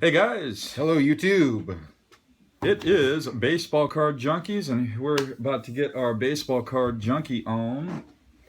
Hey guys, Hello, YouTube. it is Baseball Card Junkies, and we're about to get our baseball card junkie on.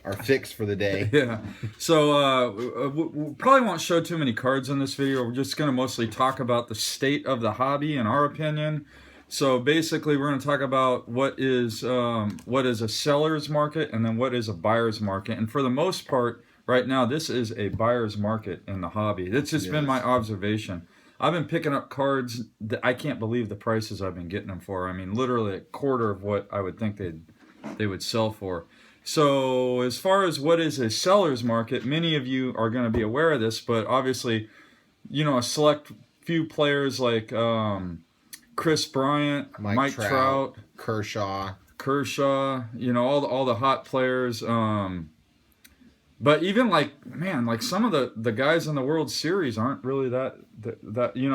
Our fix for the day. Yeah, so we probably won't show too many cards in this video. We're just going to mostly talk about the state of the hobby, in our opinion. So basically, we're going to talk about what is a seller's market, and then what is a buyer's market. And for the most part, right now, this is a buyer's market in the hobby. It's just been my observation. I've been picking up cards that I can't believe the prices I've been getting them for. I mean, literally a quarter of what I would think they would sell for. So as far as what is a seller's market, many of you are going to be aware of this, but obviously, a select few players like Chris Bryant, Mike Trout, Kershaw, all the hot players. But even like some of the guys in the World Series aren't really that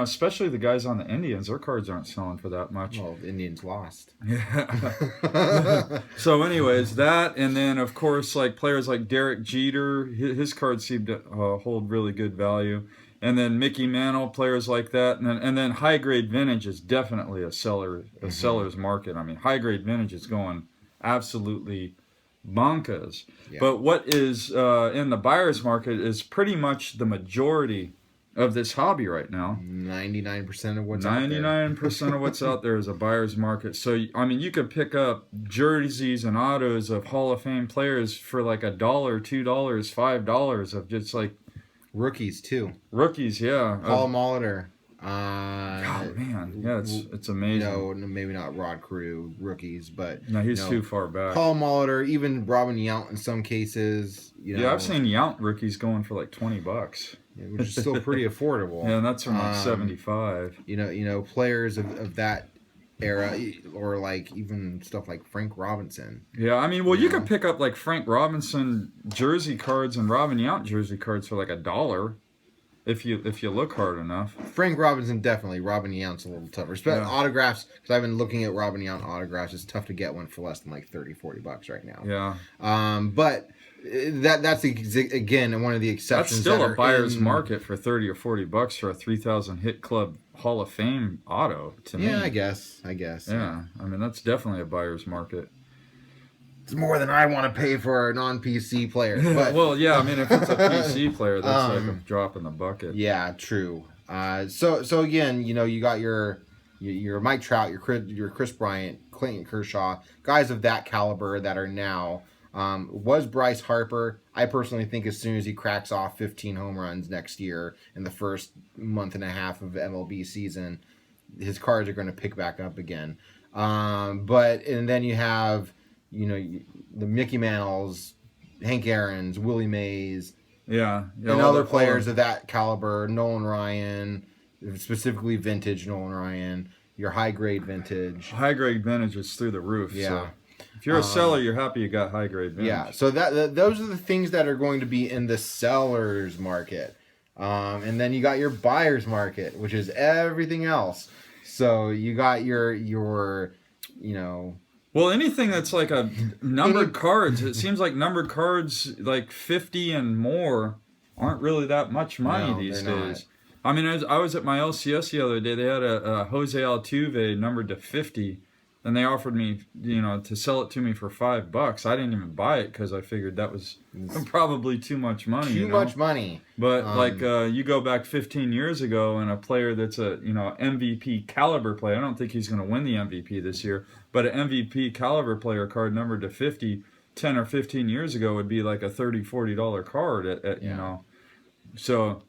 especially the guys on the Indians, their cards aren't selling for that much. Well, the Indians lost. Yeah. So anyways, that, and then of course like players like Derek Jeter, his cards seem to hold really good value. And then Mickey Mantle, players like that, and then high grade vintage is definitely a seller's market. I mean, high grade vintage is going absolutely bonkers. Yeah. But what is in the buyer's market is pretty much the majority of this hobby right now. 99% of what's 99% of what's out there is a buyer's market. So I mean, you could pick up jerseys and autos of Hall of Fame players for like $1, $2, $5 of just like rookies too. Rookies, yeah. Paul Molitor. Oh man, yeah, it's amazing. No, maybe not Rod Carew rookies, but no, he's too far back. Paul Molitor, even Robin Yount in some cases. Yeah, I've seen Yount rookies going for like $20, which is still pretty affordable. Yeah, and that's from like 75. Players of that era, or like even stuff like Frank Robinson. Yeah, I mean, well, you could pick up like Frank Robinson jersey cards and Robin Yount jersey cards for like $1. If you look hard enough. Frank Robinson, definitely. Robin Yount's a little tougher. Especially autographs, because I've been looking at Robin Yount autographs. It's tough to get one for less than like $30-$40 right now. Yeah. But that's again one of the exceptions. That's still a buyer's market for $30 or $40 for a 3,000 hit club Hall of Fame auto. To me. Yeah, I guess. Yeah, I mean that's definitely a buyer's market. It's more than I want to pay for a non-PC player. But well, yeah, I mean, if it's a PC player, that's like a drop in the bucket. Yeah, true. So again, you got your Mike Trout, your Chris Bryant, Clayton Kershaw, guys of that caliber that are now. Was Bryce Harper. I personally think as soon as he cracks off 15 home runs next year in the first month and a half of MLB season, his cards are going to pick back up again. And then you have the Mickey Mantles, Hank Aaron's, Willie Mays, and other players of that caliber, Nolan Ryan, specifically vintage Nolan Ryan, your high grade vintage. High grade vintage is through the roof. Yeah. So if you're a seller, you're happy you got high grade vintage. Yeah. So those are the things that are going to be in the seller's market. And then you got your buyer's market, which is everything else. So you got your well, anything that's like a numbered cards, it seems like numbered cards like 50 and more aren't really that much money these days. Not. I mean, I was at my LCS the other day. They had a Jose Altuve numbered to 50, and they offered me, to sell it to me for $5. I didn't even buy it because I figured that was probably too much money. Too much money. But you go back 15 years ago, and a player that's a MVP caliber player. I don't think he's going to win the MVP this year, but an MVP caliber player card numbered to 50, 10 or 15 years ago would be like a $30, $40 card at So,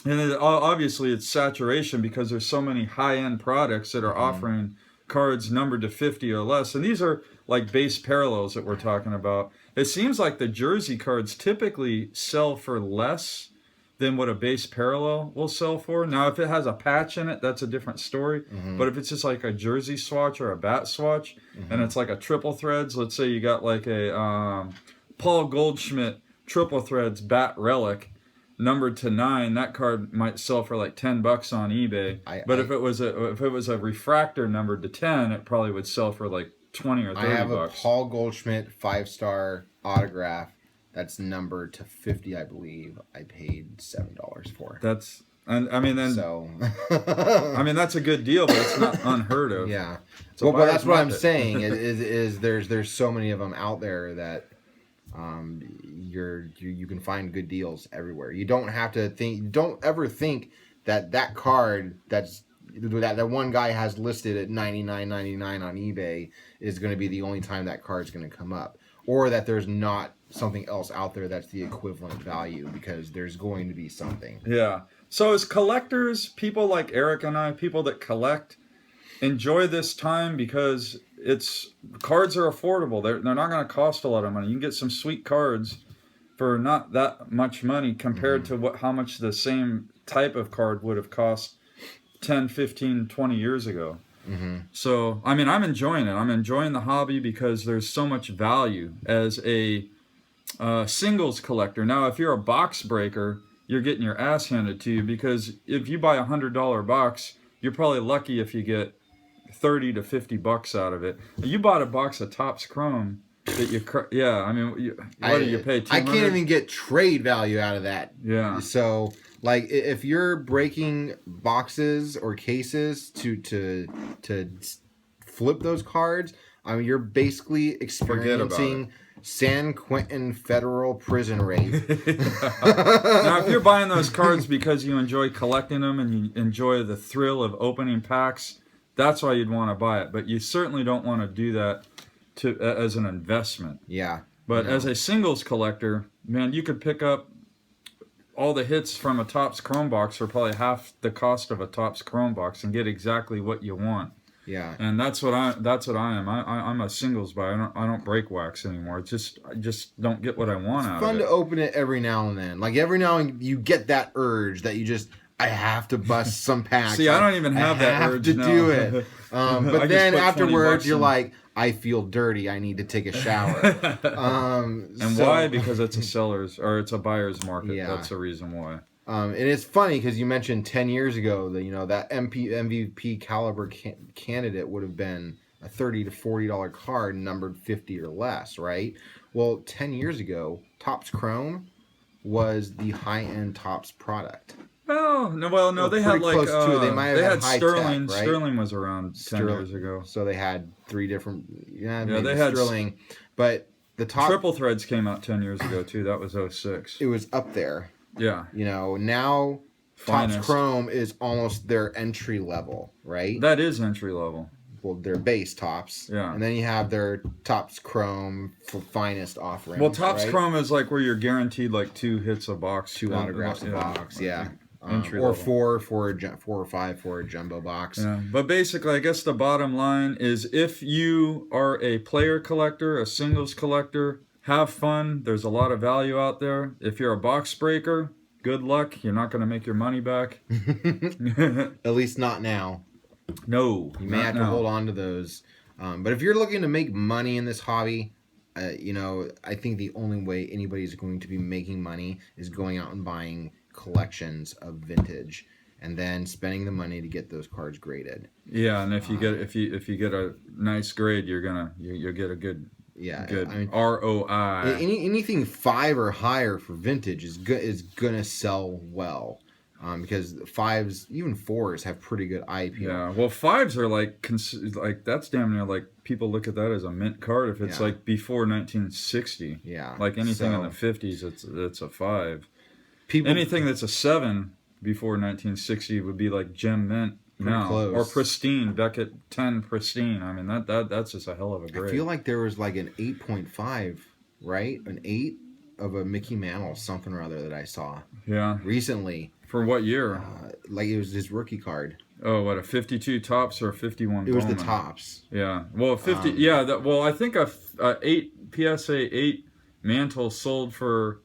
and obviously it's saturation because there's so many high-end products that are offering cards numbered to 50 or less, and these are like base parallels that we're talking about. It seems like the jersey cards typically sell for less than what a base parallel will sell for. Now, if it has a patch in it, that's a different story. But if it's just like a jersey swatch or a bat swatch, and it's like a triple threads, let's say you got like a Paul Goldschmidt triple threads bat relic, numbered to 9, that card might sell for like $10 on eBay. But if it was a refractor numbered to 10, it probably would sell for like 20 or 30 I have bucks. A Paul Goldschmidt 5-star autograph that's numbered to 50, I believe. I paid $7 for. That's And I mean, then So, I mean that's a good deal, but it's not unheard of. yeah. It's a Well, but buyer's that's what I'm market. saying is there's so many of them out there that you can find good deals everywhere. You don't have to think. Don't ever think that card that one guy has listed at $99.99 on eBay is going to be the only time that card's going to come up, or that there's not something else out there that's the equivalent value, because there's going to be something. Yeah. So as collectors, people like Eric and I, people that collect, enjoy this time because cards are affordable. They're not going to cost a lot of money. You can get some sweet cards for not that much money compared to how much the same type of card would have cost 10, 15, 20 years ago. So, I mean, I'm enjoying it. I'm enjoying the hobby because there's so much value as a singles collector. Now, if you're a box breaker, you're getting your ass handed to you, because if you buy $100 box, you're probably lucky if you get 30 to 50 bucks out of it. You bought a box of Topps Chrome that I mean, what do you pay? 200? I can't even get trade value out of that. Yeah. So, like, if you're breaking boxes or cases to flip those cards, I mean, you're basically experiencing San Quentin federal prison rape. Now, if you're buying those cards because you enjoy collecting them and you enjoy the thrill of opening packs, that's why you'd want to buy it. But you certainly don't want to do that as an investment. Yeah. But as a singles collector, man, you could pick up all the hits from a Topps Chrome box for probably half the cost of a Topps Chrome box and get exactly what you want. Yeah. And that's what I am. I'm a singles buyer. I don't break wax anymore. I just don't get what I want out of it. It's fun to open it every now and then. Like, every now and then you get that urge that you just, I have to bust some packs. See, I don't even have that urge to now. do it. But then afterwards, you're in. like, I feel dirty. I need to take a shower. Why? Because it's a buyer's market. Yeah. That's the reason why. And it's funny because you mentioned 10 years ago that that MVP caliber candidate would have been a $30 to $40 card numbered 50 or less, right? Well, 10 years ago, Topps Chrome was the high-end Topps product. Oh no! They had like close to it. They might have had Sterling. tech, right? Sterling was around 10 years ago. So they had three different. They had Sterling, but the top Triple Threads came out 10 years ago too. That was 06. It was up there. Yeah. Now Finest. Topps Chrome is almost their entry level, right? That is entry level. Well, their base Topps. Yeah. And then you have their Topps Chrome for Finest offerings. Well, Topps right? Chrome is like where you're guaranteed like 2 hits a box, 2 autographs a box, yeah. Entry or level. 4 or 5 for a jumbo box. Yeah, but basically, I guess the bottom line is if you are a player collector, a singles collector, have fun. There's a lot of value out there. If you're a box breaker, good luck. You're not going to make your money back. At least not now. No. You may have to hold on to those. But if you're looking to make money in this hobby, I think the only way anybody's going to be making money is going out and buying collections of vintage and then spending the money to get those cards graded. Yeah, and if you get a nice grade, you'll get a good ROI. Anything 5 or higher for vintage is gonna sell well. Because 5s, even 4s, have pretty good eye appeal. Yeah, well, 5s are like that's damn near like people look at that as a mint card if it's like before 1960. Yeah, like anything in the 50s, it's a 5. Anything that's a 7 before 1960 would be like gem mint now, close. Or pristine Beckett 10 pristine. I mean that's just a hell of a grade. I feel like there was like an 8.5, right? An 8 of a Mickey Mantle something or other that I saw. Yeah. Recently. For what year? Like it was his rookie card. Oh, what, a 52 Topps or a 51? It was Bowman? the Topps. Yeah. Well, 50. I think a 8 PSA 8 mantle sold for.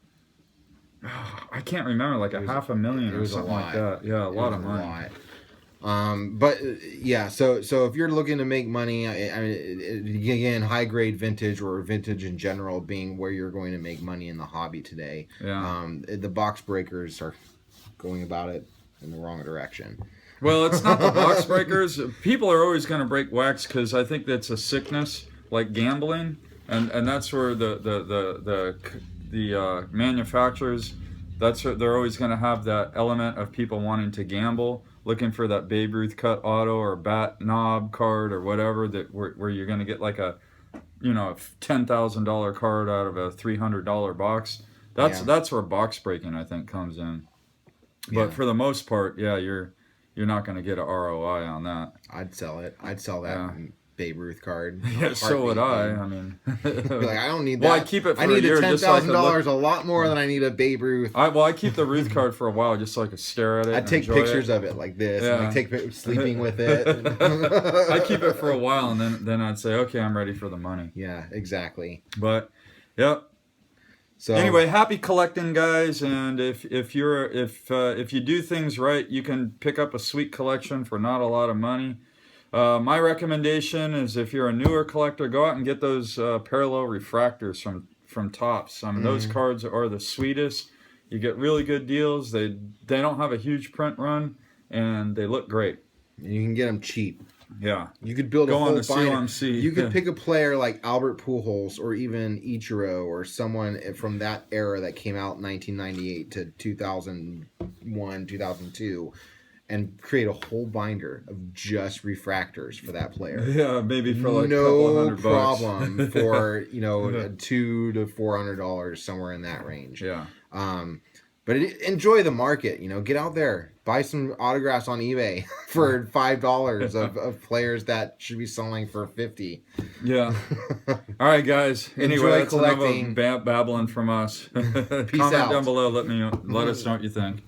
I can't remember, like $500,000 or something like that. Yeah, a lot of money. But yeah, so if you're looking to make money, I mean, again, high grade vintage or vintage in general being where you're going to make money in the hobby today. Yeah. The box breakers are going about it in the wrong direction. Well, it's not the box breakers. People are always going to break wax because I think that's a sickness, like gambling, and that's where the manufacturers They're always going to have that element of people wanting to gamble, looking for that Babe Ruth cut auto or bat knob card or whatever where you're going to get like a $10,000 card out of a $300 box. That's where box breaking I think comes in. But for the most part, yeah, you're not going to get a ROI on that. I'd sell it. I'd sell that Babe Ruth card. Yeah, so would I. I mean, like, I don't need that. Well, I keep it for I need a year. $10,000 a lot more than I need a Babe Ruth. I keep the Ruth card for a while just so I could stare at it. I take pictures of it like this. Yeah. And I take sleeping with it. I keep it for a while, and then I'd say, okay, I'm ready for the money. Yeah, exactly. But, yep. So anyway, happy collecting, guys, and if you do things right, you can pick up a sweet collection for not a lot of money. My recommendation is if you're a newer collector, go out and get those parallel refractors from Topps. I mean, those cards are the sweetest. You get really good deals. They don't have a huge print run, and they look great. You can get them cheap. Yeah, you could build a whole binder. COMC. You could pick a player like Albert Pujols or even Ichiro or someone from that era that came out in 1998 to 2001, 2002, and create a whole binder of just refractors for that player. Yeah, maybe for like no $200 problem for $200 to $400 somewhere in that range. Yeah. But enjoy the market. Get out there, buy some autographs on eBay for $5 of players that should be selling for $50. Yeah. All right, guys. Anyway, that's collecting. enough of babbling from us. Peace Comment out. down below. Let us know what you think.